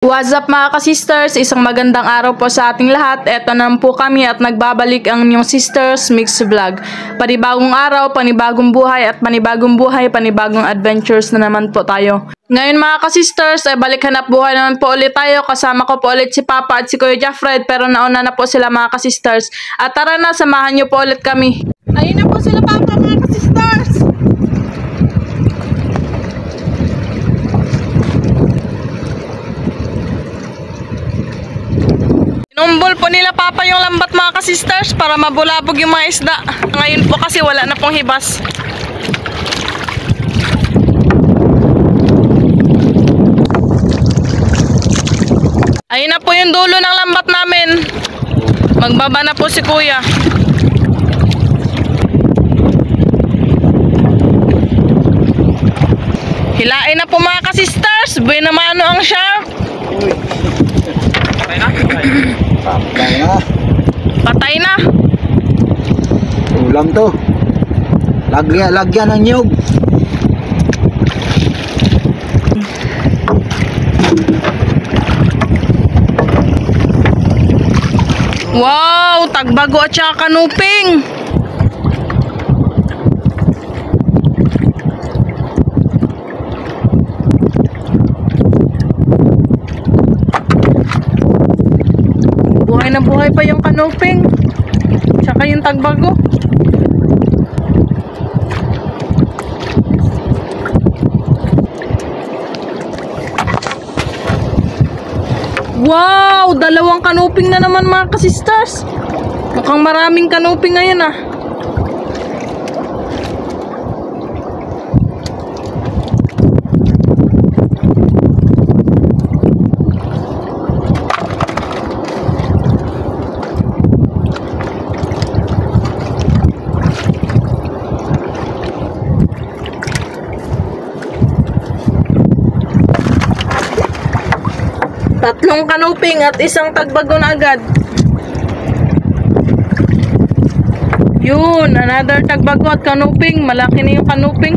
What's up mga ka-sisters? Isang magandang araw po sa ating lahat. Eto na po kami at nagbabalik ang inyong Sisters Mix Vlog. Panibagong araw, panibagong buhay at panibagong adventures na naman po tayo. Ngayon mga ka-sisters, ay balik hanap buhay naman po ulit tayo. Kasama ko po ulit si Papa at si Kuya Jaffred, pero nauna na po sila mga ka-sisters. At tara na, samahan nyo po ulit kami. Ayun na po sila Papa mga ka-sisters. Inumbol po nila Papa yung lambat mga ka-sisters para mabulabog yung mga isda. Ngayon po kasi wala na pong hibas. Ayun na po yung dulo ng lambat namin. Magbaba na po si Kuya. Hilain na po mga ka-sisters. Buhay na mano ang shark. Patay na. Patay na. Ulam to. Lagyan ng nyug. Wow, tagbago at saka kanuping. Buhay na buhay pa yung kanuping. Tsaka yung tagbago. Wow! Dalawang kanuping na naman mga ka-sisters. Mukhang maraming kanuping ngayon ah. Tatlong kanuping at isang tagbago na agad. Yun, another tagbago at kanuping. Malaki na yung kanuping.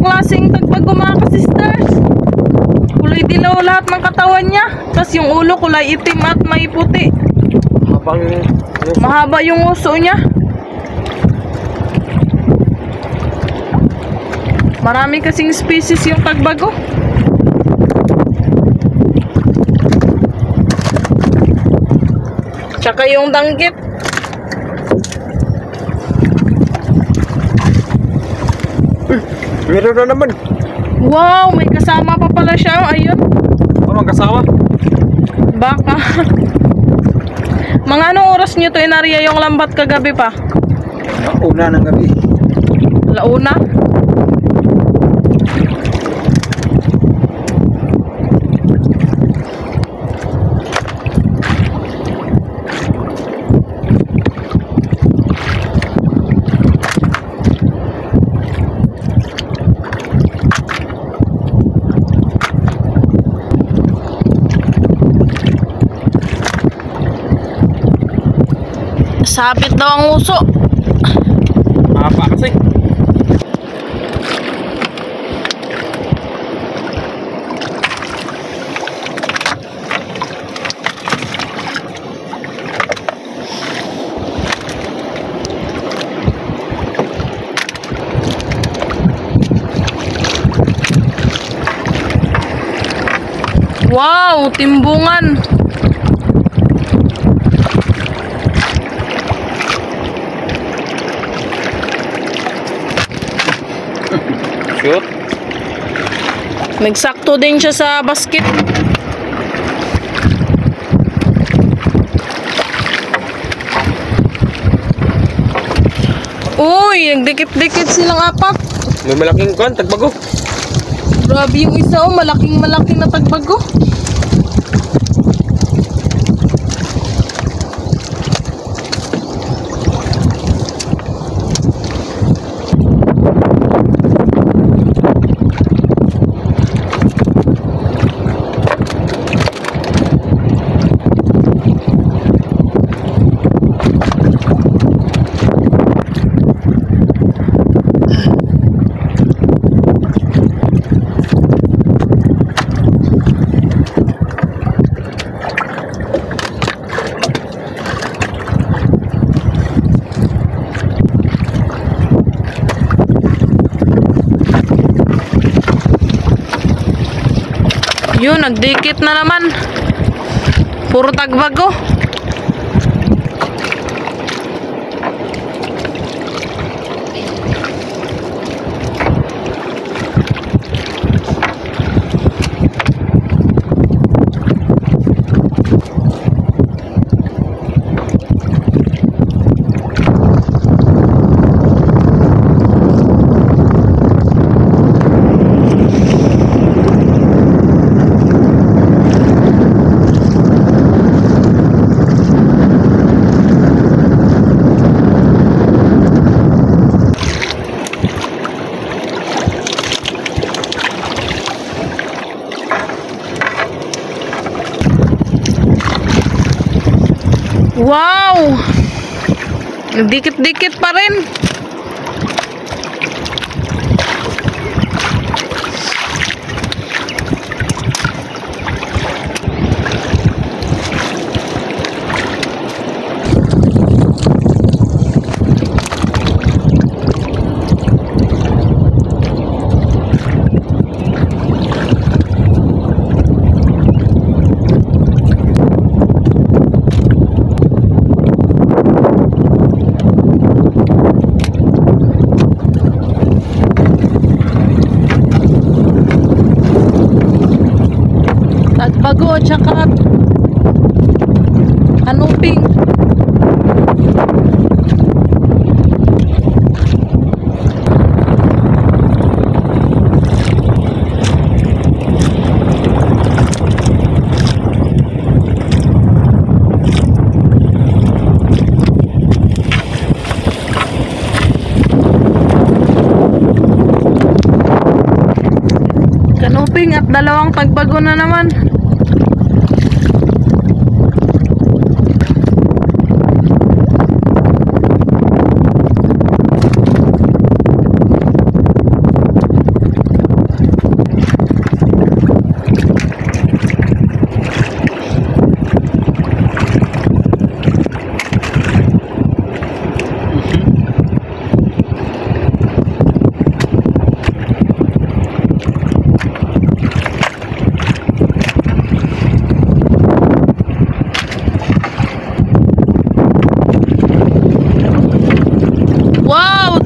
Klaseng tagbago mga ka-sisters. Kulay dilaw lahat ng katawan niya. Tapos yung ulo kulay itim at may puti. Mahaba yung uso niya. Marami kasing species yung tagbago. Tsaka yung danggit. Meron na naman. Wow, may kasama pa pala siya. Ayun. Anong kasama? Baka. Mga anong oras nyo to inarya yung lambat kagabi pa? Una ng gabi. Launa? Sabit daw ang uso. Apa kasi? Wow, timbungan. Shoot. Nagsakto din siya sa basket. Uy, nagdikit-dikit silang apat. May malaking kuwan, tagbago. Grabe yung isa oh, malaking na tagbago. Yun, nagdikit na naman. Puro tagbago. Wow! Dikit-dikit pa rin. Tagbago at saka kanuping. Kanuping at dalawang tagbago na naman.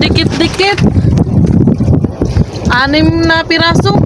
Dikit-dikit. 6 na piraso.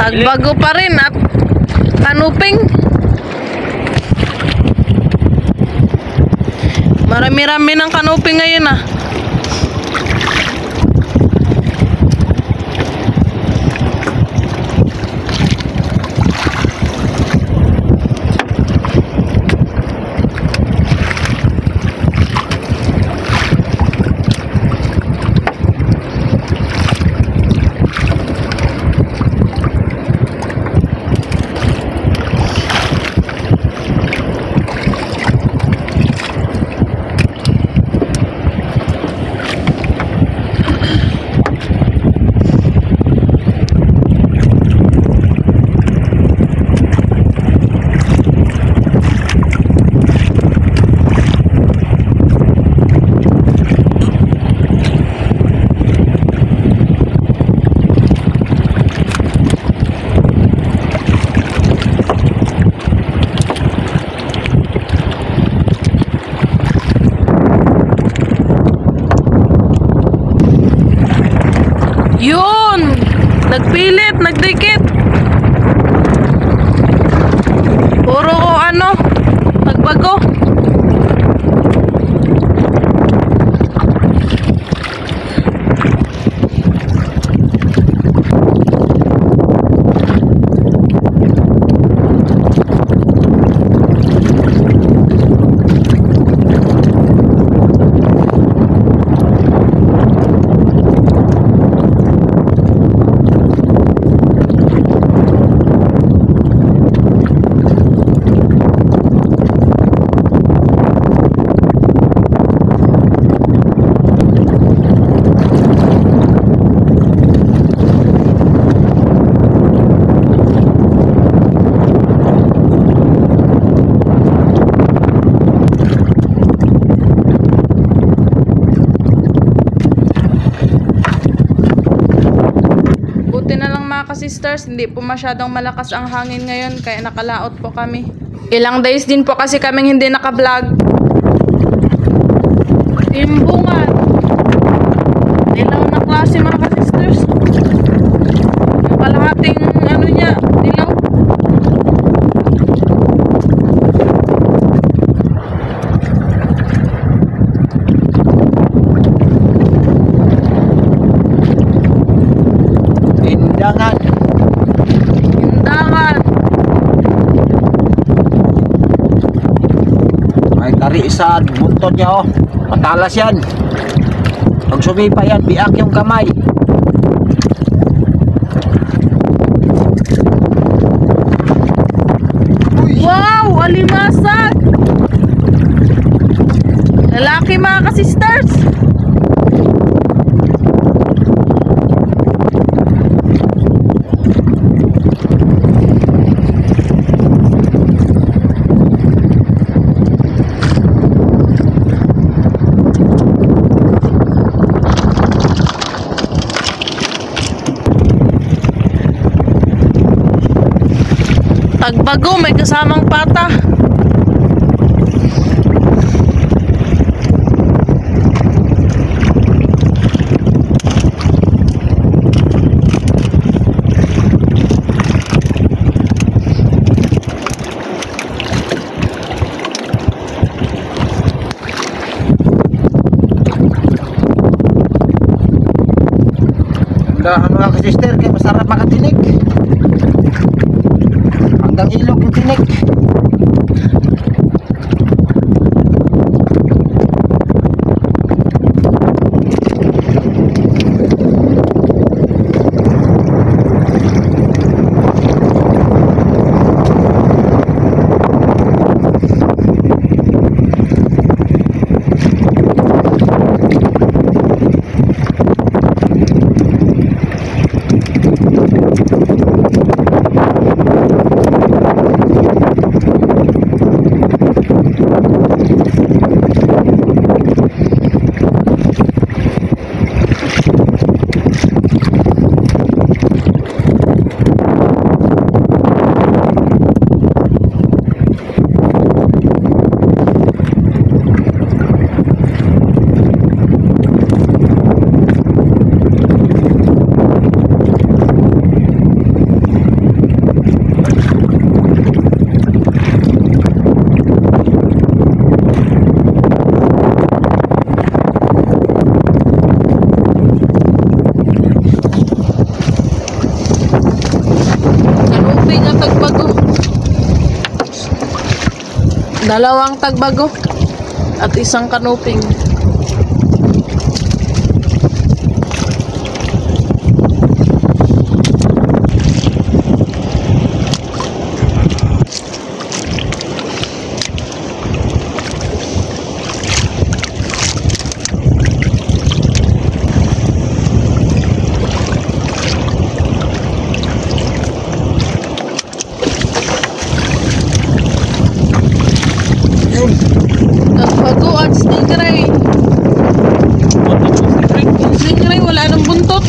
Tagbago pa rin at kanuping. Marami-rami ng kanuping ngayon ah. Yun! Nagpilit, nagdikit. Puro ko ano, nagbago. sisters, hindi po masyadong malakas ang hangin ngayon kaya nakalaot po kami. Ilang days din po kasi kaming hindi naka-vlog. Imbungan. Dilaw na klase mga ka-sisters. Yung kalahating ano niya, dilaw. Indangan. Indangan. May tari sa buntot niya, oh. Matalas yan. Pag sumipa yan, biak yung kamay. Wow! Alimasag! Lalaki mga ka-sisters! Tagbago, may kasamang pata. Ano nga ka-sister, kaya masarap makatinig. Hanggang ilog yung tinig. Dalawang tagbago at isang kanuping. Tagbago at stingray. Stingray wala nang buntot.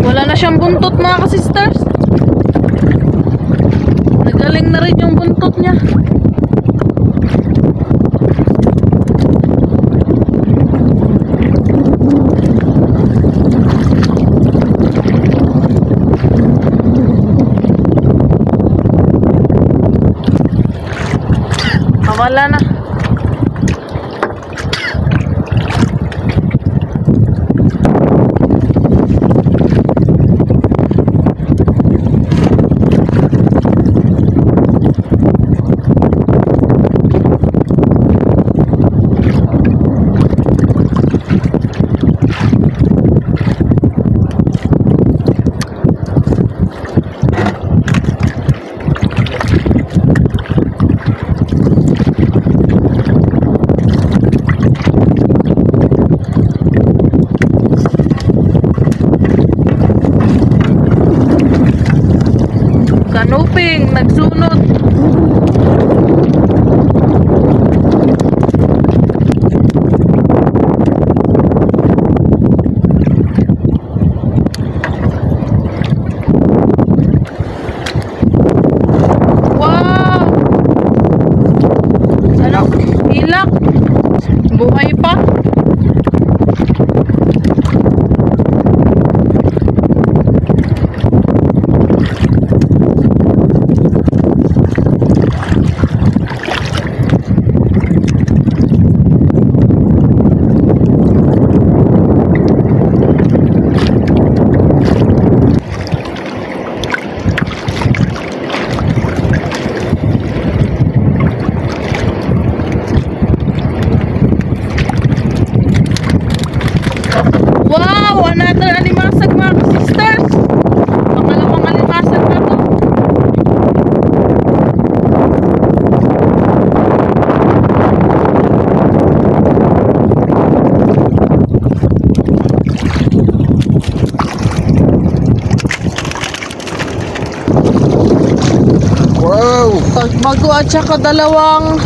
Wala na siyang buntot mga ka-sisters. Nagaling na rin yung buntot niya. Wala na. Kanuping, nagsunod. Wow! Ano? Hilak. Buhay pa. Wow! Another alimasag mga sisters! Pangalawang alimasag na to. Wow! Pagbago at saka dalawang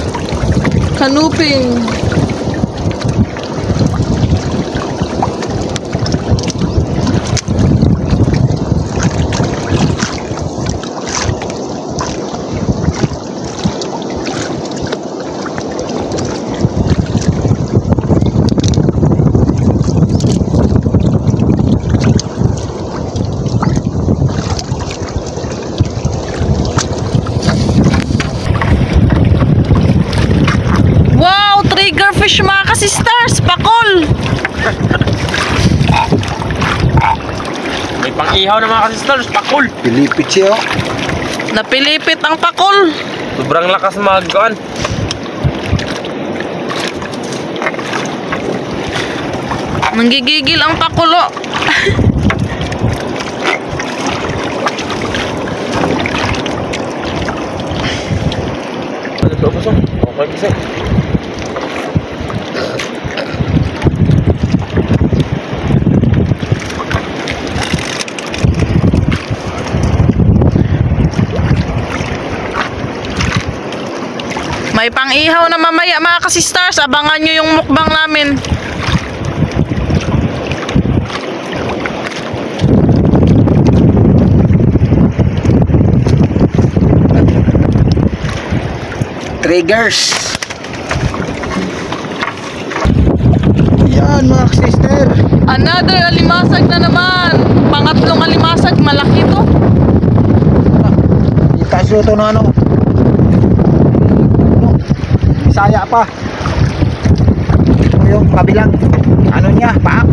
kanuping. Triggerfish mga ka-sisters, pakol! May pang-ihaw na mga ka-sisters, pakul! Pilipit siya oh. Napilipit ang pakol. Sobrang lakas magkuhan. Nanggigigil ang pakulo. Ano ito, pasok? Okay, bisa. May pang-ihaw na mamaya mga ka-sisters. Abangan nyo yung mukbang namin. Triggers. Yan mga sister. Another alimasag na naman. Pangatlong alimasag. Malaki to. Itaso to na ano. Bisaya pa. Ito yung kabilang ano niya, paak.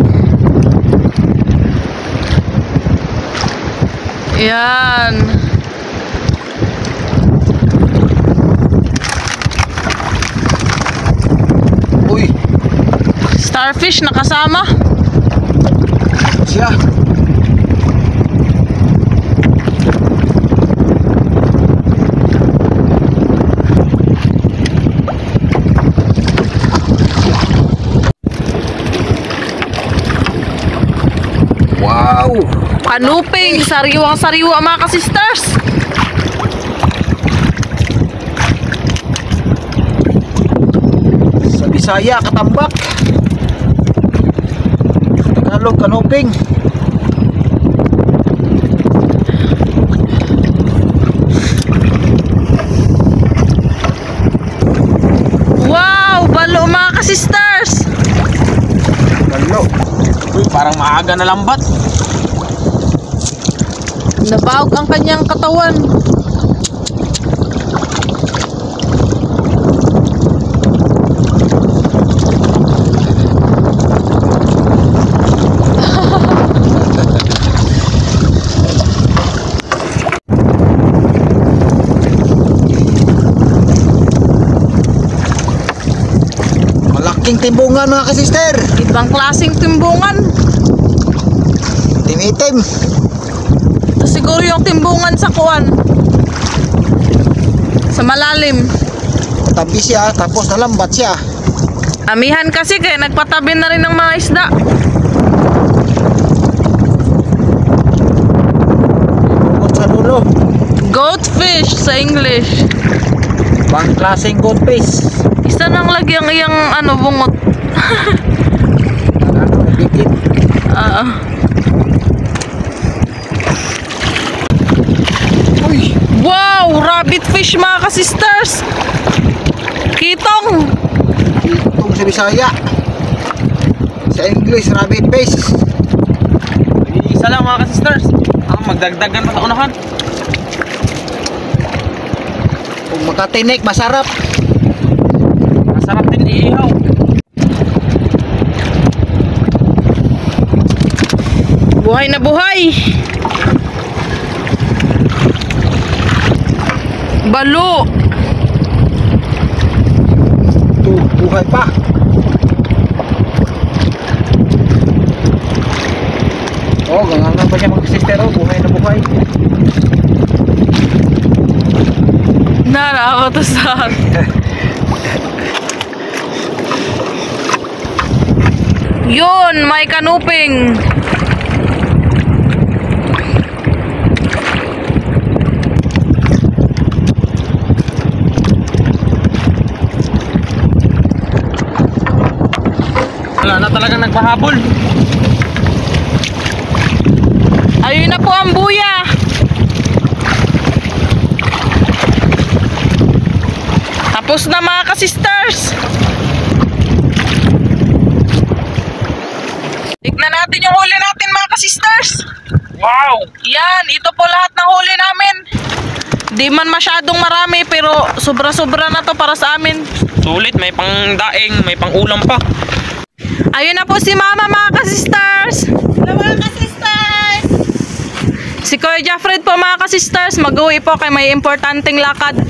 Yan. Uy, Starfish nakasama. siya. Wow! Kanuping, sariwang-sariwa mga ka-sisters. Sa Bisaya, katambak. Tagalog, kanuping. Wow, balo mga ka-sisters. Balo. Uy, parang maaga na lambat. Nabaog ang kanyang katawan. Malaking timbungan mga kasister. Ibang klaseng timbungan. Timitim. Ito siguro yung timbungan sa kuwan. Sa malalim. Tabi siya, tapos nalambat siya. Amihan kasi kaya nagpatabi na rin ng mga isda. Bukod sa dulo. Goldfish sa English. Pang klaseng goldfish. Isa nang lagi ang iyang ano, bungot. Dikit. Uy, Wow! Rabbit fish mga ka-sisters! Kitong! itong sa Bisaya. Sa English, rabbit fish. Isa lang mga ka-sisters. Magdagdagan pa sa unahan. Kung makatinik, masarap. Masarap din iihaw. Buhay na buhay! Balo! Ito, buhay pa. Oh, gangangan pa siya mga sister. Oh, buhay na buhay. Narawa to sa... Yun! May kanuping! Wala na talagang nagpahabol. Ayun na po ang buya! Tapos na mga ka-sisters! Tignan natin yung huli natin mga ka-sisters! Wow! Yan, ito po lahat ng huli namin. Di man masyadong marami pero sobra-sobra na to para sa amin. Sulit, may pang daing, may pang ulam pa. Ayun na po si Mama mga ka-sisters! Hello mga ka-sisters! Si Kuya Jaffred po mga ka-sisters, mag-uwi po kay may importanteng lakad.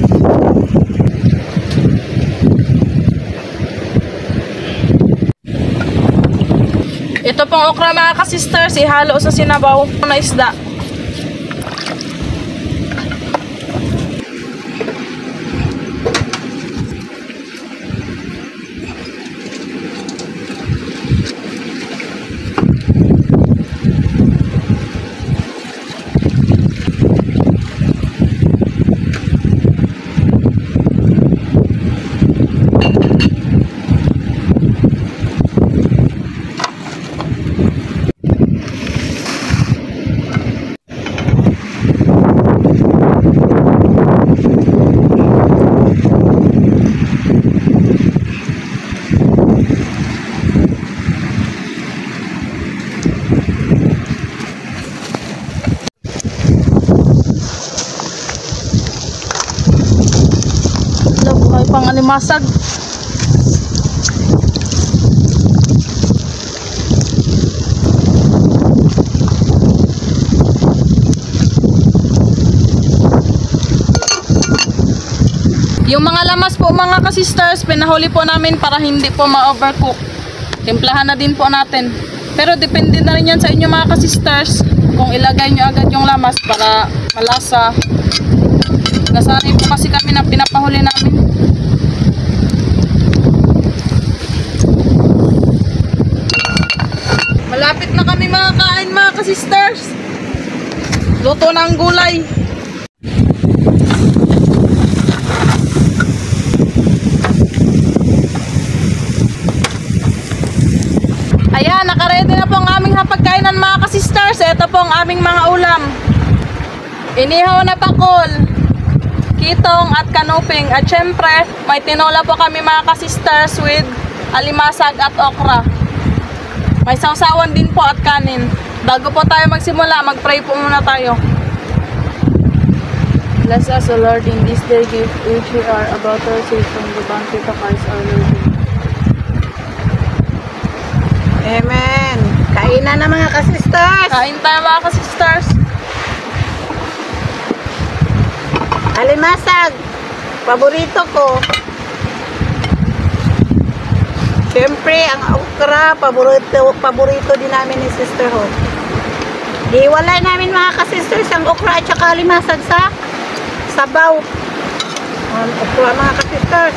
Ito pong okra mga ka-sisters, ihalo sa sinabaw na isda. Buhay pang alimasag. Yung mga lamas po mga ka-sisters, pinahuli po namin para hindi po ma-overcook. Timplahan na din po natin. Pero depende na rin yan sa inyo mga ka-sisters kung ilagay nyo agad yung lamas para malasa. Nasanay po kasi kami na pinapahuli namin. Malapit na kami makakain mga ka-sisters. Luto na ang gulay. Ayan, nakaredy na po ang aming hapagkainan mga ka-sisters. Ito po ang aming mga ulam. Inihaw na pakol, kitong at kanuping. At syempre, may tinola po kami mga ka-sisters with alimasag at okra. May sausawan din po at kanin. Bago po tayo magsimula, mag-pray po muna tayo. Bless us, O Lord, in this day gift which we are about to receive from the bounty of Christ our Lord. Amen! Kainan na mga ka-sisters! Kain tayo mga ka-sisters. Alimasag! Paborito ko. Siyempre, ang okra, paborito din namin ni Sister Hope. Hiwalay namin mga ka-sisters ang okra at saka alimasag sa sabaw. Ang okra mga ka-sisters.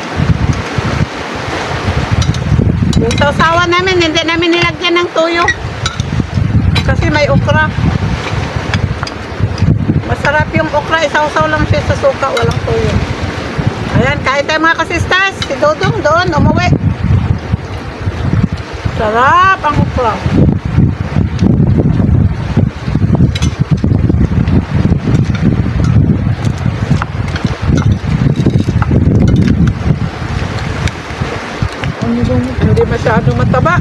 Yung sausawan namin, hindi namin nilagyan ng tuyo. Kasi may okra. Masarap yung okra. Isaw-saw lang siya sa suka. Walang tuyo. Ayan, kain tayo mga kasisters. Si Dodong doon, umuwi. Sarap ang okra. Hindi masyadong mataba.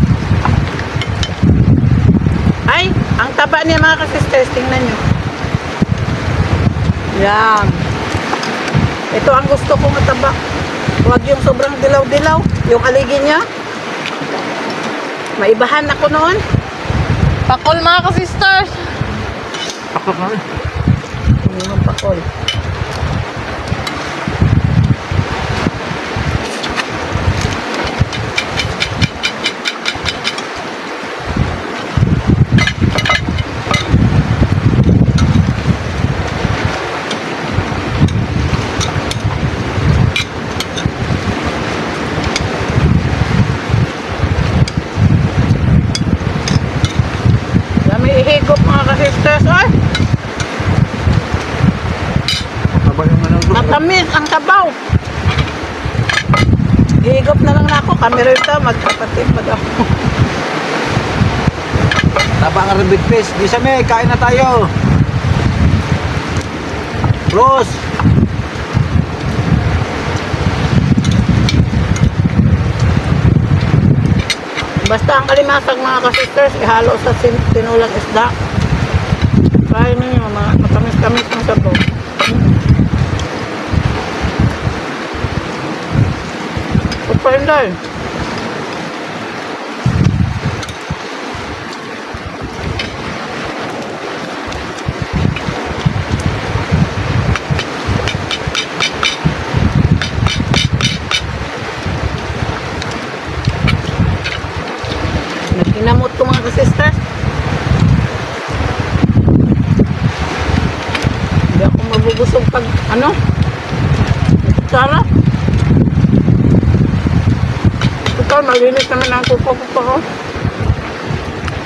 Ay, ang taba niya mga kasisters. Tingnan nyo. Yan. Ito ang gusto kong mataba. Huwag yung sobrang dilaw-dilaw. Yung aligi niya. Maibahan ako noon. Pakol mga ka-sisters. Ako na rin. Hindi mo pakol. Ihigop mga ka-sisters. Ay! Taba yung ano. Matamis ang sabaw. Ihigop na lang na ako. Kami rito, magkapatid ako. Taba nga rin big fish. Di sa may, kain na tayo. Rose. Basta ang kalimasag mga ka-sisters, ihalo sa tinulang isda. Try ninyo, mga matamis-tamis ng sabaw. Super inday. Kinamot ko mga ka-sisters. Hindi ako mabubusog pag ano. Sarap. Ito, malinis naman ang kuko ko.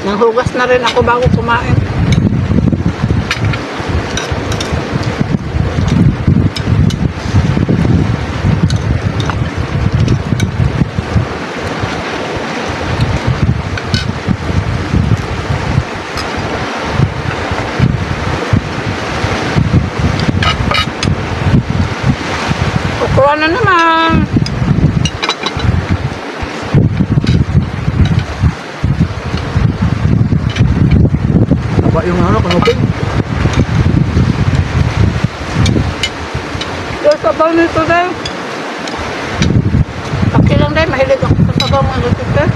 Nanghugas na rin ako bago kumain. Kuha na naman. Taba yung ano, kanupin. Yung sabaw nito dahil. Paki lang dahil, mahilig ako sa sabaw mga ka-sisters.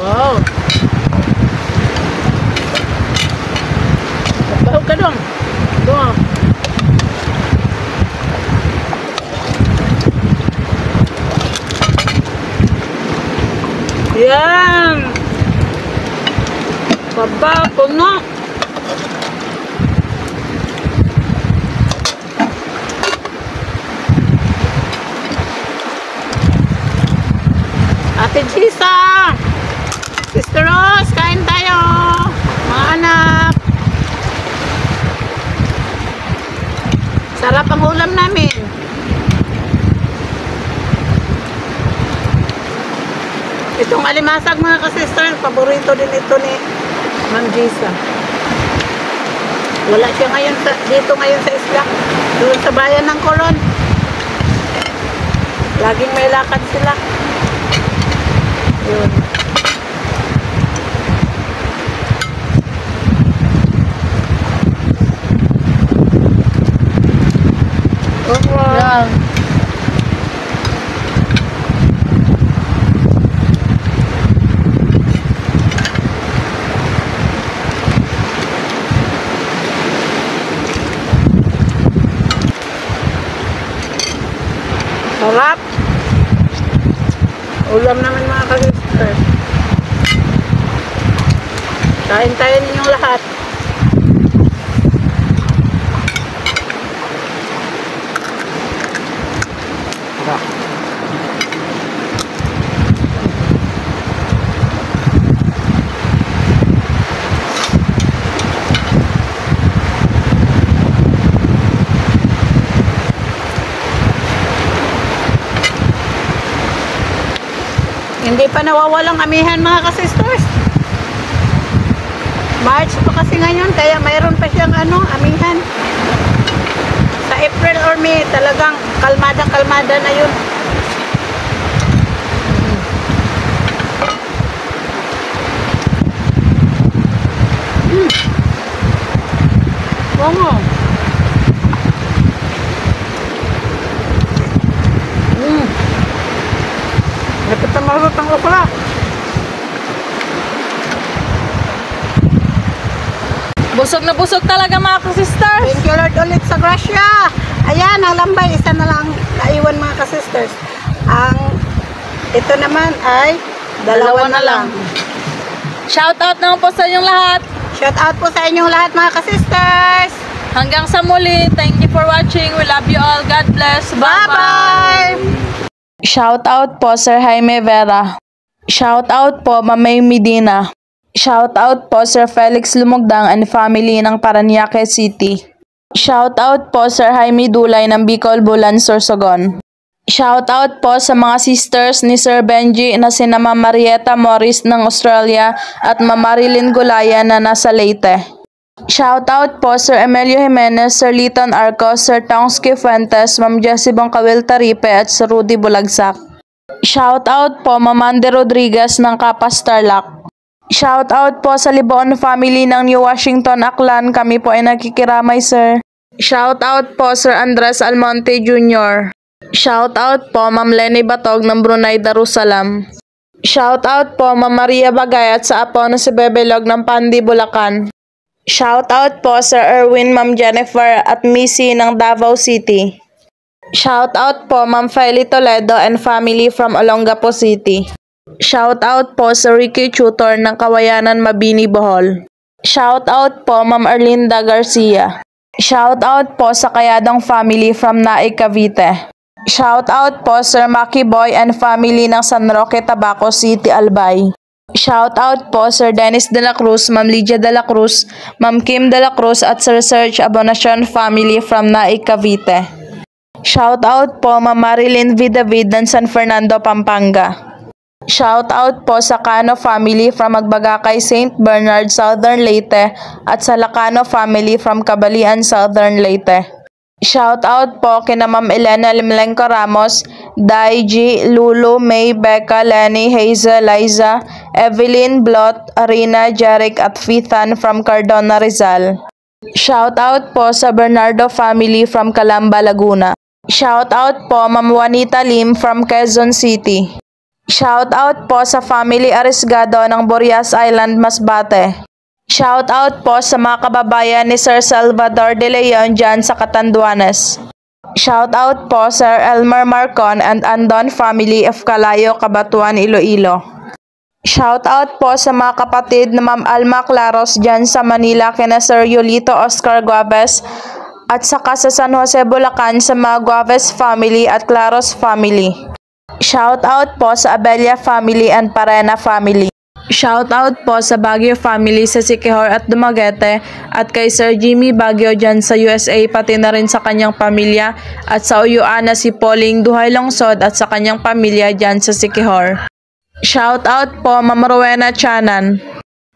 Wow. Bahog ka dong. Doon. Yan. Baba, puno. Ate Gisa. Sister Rose, kain tayo. Mga anak. Sarap ang ulam namin. Itong alimasag mga ka-sister, paborito din ito ni Ma'am Gisa. Wala siya ngayon dito ngayon sa isla. Doon sa bayan ng Colon. Laging may lakad sila. Yun. Yan. Sarap. Ulam naman mga ka-sister. Kain tayo ninyong lahat. Hindi pa nawawalang amihan mga ka-sisters. March pa kasi ngayon, kaya mayroon pa siyang amihan. Sa April or May, talagang kalmada na yun. Bango. Dapat na marot ang okra. Busog na busog talaga mga ka-sisters. Thank you Lord ulit sa grasya. Ayan, halambay, isa na lang naiwan mga ka-sisters. Ito naman ay dalawa na lang. Shout out naman po sa inyong lahat. Shout out po sa inyong lahat mga ka-sisters. Hanggang sa muli. Thank you for watching. We love you all. God bless. Bye-bye! Shout out po Sir Jaime Vera. Shout out po Mamay Medina. Shout out po Sir Felix Lumugdang and family ng Parañaque City. Shout out po Sir Jaime Dulay ng Bicol, Bulan, Sorsogon. Shout out po sa mga sisters ni Sir Benji na sina Ma'am Marieta Morris ng Australia at Ma'am Marilyn Gulaya na nasa Leyte. Shout out po Sir Emilio Jimenez, Sir Liton Arcos, Sir Tongski Fuentes, Ma'am Jessie Bongkawil Taripe at Sir Rudy Bulagsak. Shout out po Ma'am Andy Rodriguez ng Kapas Tarlac. Shout out po sa Libon family ng New Washington, Aklan. Kami po ay nakikiramay, sir. Shout out po Sir Andres Almonte Jr. Shout out po Ma'am Lenny Batog ng Brunei Darussalam. Shout out po Ma'am Maria Bagayat sa apo na si Bebelog ng Pandi, Bulacan. Shout out po Sir Erwin, Ma'am Jennifer at Missy ng Davao City. Shout out po Ma'am Feli Toledo and family from Olongapo City. Shout out po sa Ricky Tutor ng Kawayanan, Mabini, Bohol. Shout out po Ma'am Erlinda Garcia. Shout out po sa Kayadong family from Naik, Cavite. Shout out po Sir Maki Boy and family ng San Roque, Tabaco City, Albay. Shout out po Sir Dennis de la Cruz, Ma'am Lydia de la Cruz, Ma'am Kim de la Cruz at Sir Serge Abonacion family from Naik, Cavite. Shout out po Ma'am Marilyn V. David ng San Fernando, Pampanga. Shout out po sa Cano family from Magbagakay, St. Bernard, Southern Leyte at sa Lacano family from Cabalian, Southern Leyte. Shout out po kina Ma'am Elena Limlenco Ramos, Dai G, Lulu, May, Becca, Lenny, Hazel, Liza, Evelyn, Blot, Arina, Jeric at Fithan from Cardona, Rizal. Shout out po sa Bernardo family from Calamba, Laguna. Shout out po Ma'am Juanita Lim from Quezon City. Shout out po sa family Arisgado ng Borias Island, Masbate. Shout out po sa mga kababayan ni Sir Salvador De Leon dyan sa Catanduanes. Shout out po Sir Elmer Marcon and Andon family of Calayo, Cabatuan, Iloilo. Shout out po sa mga kapatid na Ma'am Alma Claros dyan sa Manila kina Sir Yulito Oscar Guaves at saka sa San Jose, Bulacan sa mga Guaves family at Claros family. Shout out po sa Abella family and Parena family. Shout out po sa Baguio family sa Siquijor at Dumaguete at kay Sir Jimmy Baguio dyan sa USA pati na rin sa kanyang pamilya at sa Uyuana si Pauling Duhay Longsod at sa kanyang pamilya dyan sa Siquijor. Shout out po Ma'am Rowena Chanan.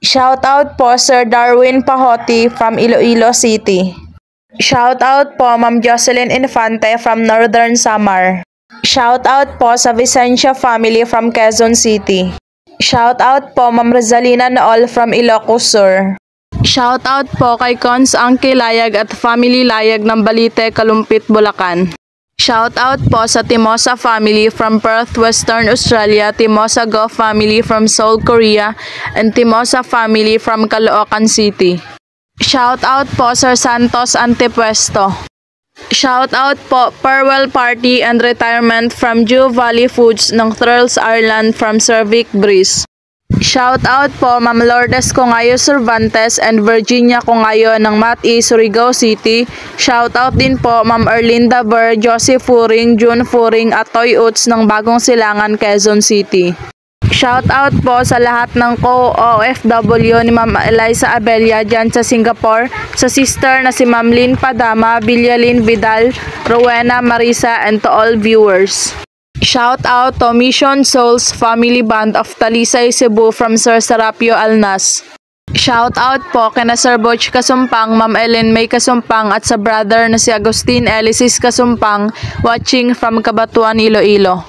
Shout out po Sir Darwin Pahoti from Iloilo City. Shout out po Ma'am Jocelyn Infante from Northern Samar. Shout out po sa Vicencio family from Quezon City. Shout out po Ma'am Rizalina Nool from Ilocos Sur. Shout out po kay Cons Angki Layag at family Layag ng Balite, Kalumpit, Bulacan. Shout out po sa Timosa family from Perth, Western Australia, Timosa Go family from Seoul, Korea, and Timosa family from Caloocan City. Shout out po Sir Santos Antepuesto. Shout out po farewell party and retirement from Dew Valley Foods ng Thrills Ireland from Sir Vic Breeze. Shout out po Ma'am Lourdes Congayo Cervantes and Virginia Congayo ng Mati, Surigao City. Shout out din po Ma'am Erlinda Ver, Josie Furing, June Furing at Toy Uts ng Bagong Silangan, Quezon City. Shout out po sa lahat ng co-OFW ni Ma'am Eliza Abella dyan sa Singapore, sa sister na si Ma'am Lynn Padama, Villalin Vidal, Rowena Marisa, and to all viewers. Shout out to Mission Souls Family Band of Talisay, Cebu from Sir Serapio Alnas. Shout out po kina Sir Butch Kasumpang, Ma'am Ellen May Kasumpang at sa brother na si Agustin Elisis Kasumpang watching from Cabatuan, Iloilo.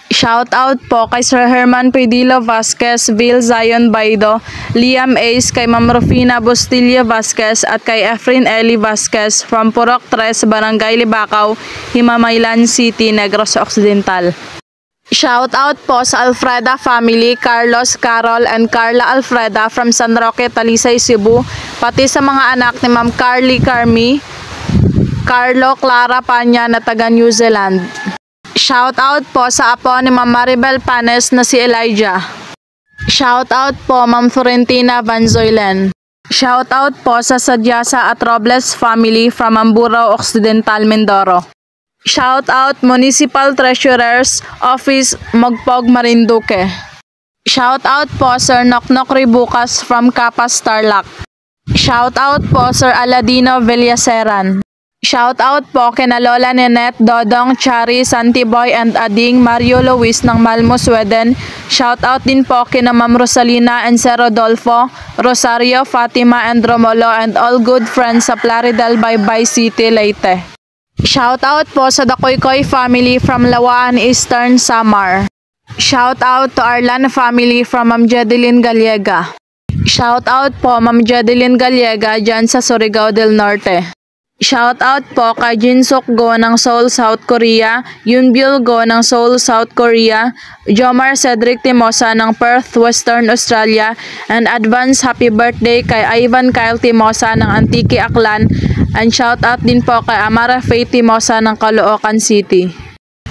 Shout out po kay Sir Herman Pedilo Vasquez, Vil Zion Baido, Liam Ace, kay Ma'am Rufina Bustillo Vasquez at kay Efren Eli Vasquez from Purok 3, Barangay Libakaw, Himamaylan City, Negros Occidental. Shout out po sa Alfreda family, Carlos, Carol, and Carla Alfreda from San Roque, Talisay, Cebu, pati sa mga anak ni Ma'am Carly Carmi, Carlo Clara Panya na taga New Zealand. Shout out po sa apo ni Ma'am Maribel Panes na si Elijah. Shout out po Ma'am Florentina Vanzoylen. Shout out po sa Sadyasa at Robles family from Amburao Occidental, Mindoro. Shout out Municipal Treasurer's Office, Magpog, Marinduque. Shout out po Sir Noknok Ribucas from Capas, Tarlac. Shout out po Sir Aladino Villaseran. Shout out po kina Lola Nenette, Dodong, Chari, Santiboy, and Ading Mario Luis ng Malmo, Sweden. Shout out din po kina Ma'am Rosalina and Sir Rodolfo, Rosario, Fatima, and Romulo, and all good friends sa Plaridel, Baybay City, Leyte. Shout out po sa Dakoykoy family from Lawaan, Eastern Samar. Shout out to Arlan family from Ma'am Jedeline Gallega. Shout out po Ma'am Jedeline Gallega dyan sa Surigao del Norte. Shout out po kay Jinsuk Go ng Seoul, South Korea, Yunbyul Go ng Seoul, South Korea, Jomar Cedric Timosa ng Perth, Western Australia, and advance happy birthday kay Ivan Kyle Timosa ng Antique, Aklan, and shout out din po kay Amara Faith Timosa ng Caloocan City.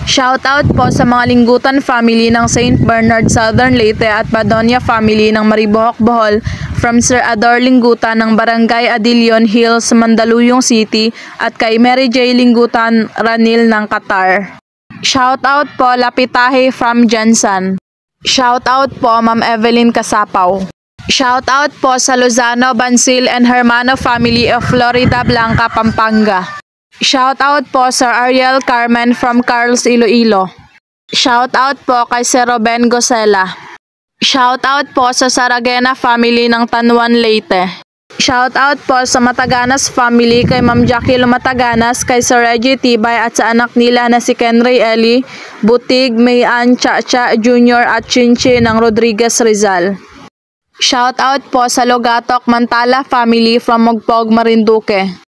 Shout out po sa mga Linggutan family ng St. Bernard, Southern Leyte at Badonia family ng Maribohok, Bohol from Sir Ador Linggutan ng Barangay Adilion Hills, Mandaluyong City at kay Mary J. Linggutan Ranil ng Qatar. Shout out po Lapitahe from Jansan. Shout out po Ma'am Evelyn Kasapaw. Shout out po sa Lozano, Bansil and Hermano family of Florida Blanca, Pampanga. Shout out po Sir Ariel Carmen from Carls, Iloilo. Shout out po kay Sir Ruben Gosela. Shout out po sa Saragena family ng Tanuan, Leyte. Shout out po sa Mataganas family kay Ma'am Jackie Mataganas, kay Sir Reggie Tibay at sa anak nila na si Kenry Eli, Butig, Mayan, Chacha Jr. at Chinchi ng Rodriguez, Rizal. Shout out po sa Logatok Mantala family from Magpog, Marinduque.